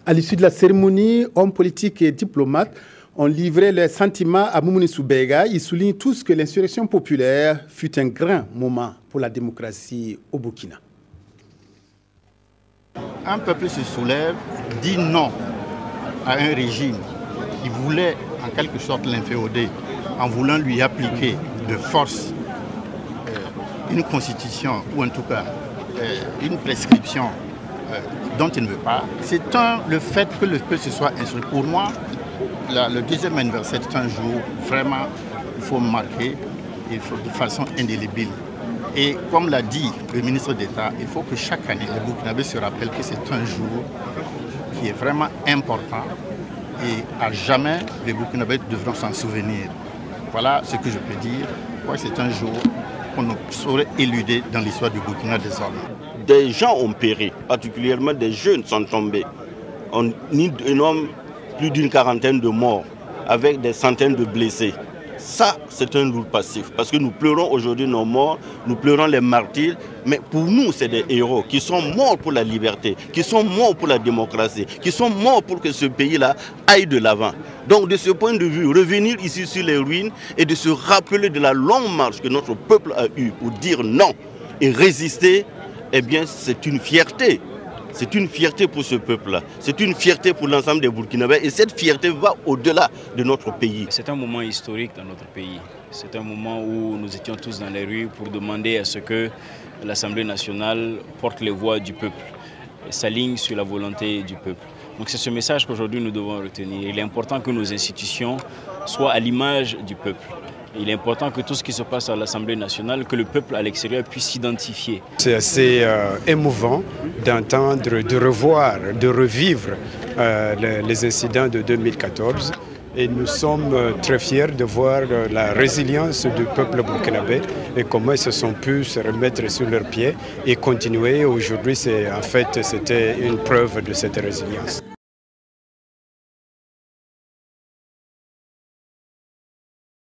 À l'issue de la cérémonie, hommes politiques et diplomates ont livré leurs sentiments à Moumouni Soubega. Ils soulignent tous que l'insurrection populaire fut un grand moment pour la démocratie au Burkina. Un peuple se soulève, dit non à un régime qui voulait en quelque sorte l'inféoder en voulant lui appliquer de force une constitution ou en tout cas une prescription dont il ne veut pas. C'est le fait que le peuple se soit instruit. Pour moi, le deuxième anniversaire est un jour vraiment il faut marquer de façon indélébile. Et comme l'a dit le ministre d'État, il faut que chaque année, les Burkinabés se rappellent que c'est un jour qui est vraiment important et à jamais les Burkinabés devront s'en souvenir. Voilà ce que je peux dire. C'est un jour qu'on ne saurait éluder dans l'histoire du Burkina désormais. Des gens ont péri, particulièrement des jeunes sont tombés. On nomme plus d'une quarantaine de morts avec des centaines de blessés. Ça, c'est un lourd passif, parce que nous pleurons aujourd'hui nos morts, nous pleurons les martyrs, mais pour nous, c'est des héros qui sont morts pour la liberté, qui sont morts pour la démocratie, qui sont morts pour que ce pays-là aille de l'avant. Donc, de ce point de vue, revenir ici sur les ruines et de se rappeler de la longue marche que notre peuple a eue pour dire non et résister, eh bien, c'est une fierté. C'est une fierté pour ce peuple-là, c'est une fierté pour l'ensemble des Burkinabés et cette fierté va au-delà de notre pays. C'est un moment historique dans notre pays. C'est un moment où nous étions tous dans les rues pour demander à ce que l'Assemblée nationale porte les voix du peuple et s'aligne sur la volonté du peuple. Donc c'est ce message qu'aujourd'hui nous devons retenir. Il est important que nos institutions soient à l'image du peuple. Il est important que tout ce qui se passe à l'Assemblée nationale, que le peuple à l'extérieur puisse s'identifier. C'est assez émouvant d'entendre, de revoir, de revivre les incidents de 2014. Et nous sommes très fiers de voir la résilience du peuple burkinabé et comment ils se sont pu se remettre sur leurs pieds et continuer. Aujourd'hui, c'était une preuve de cette résilience.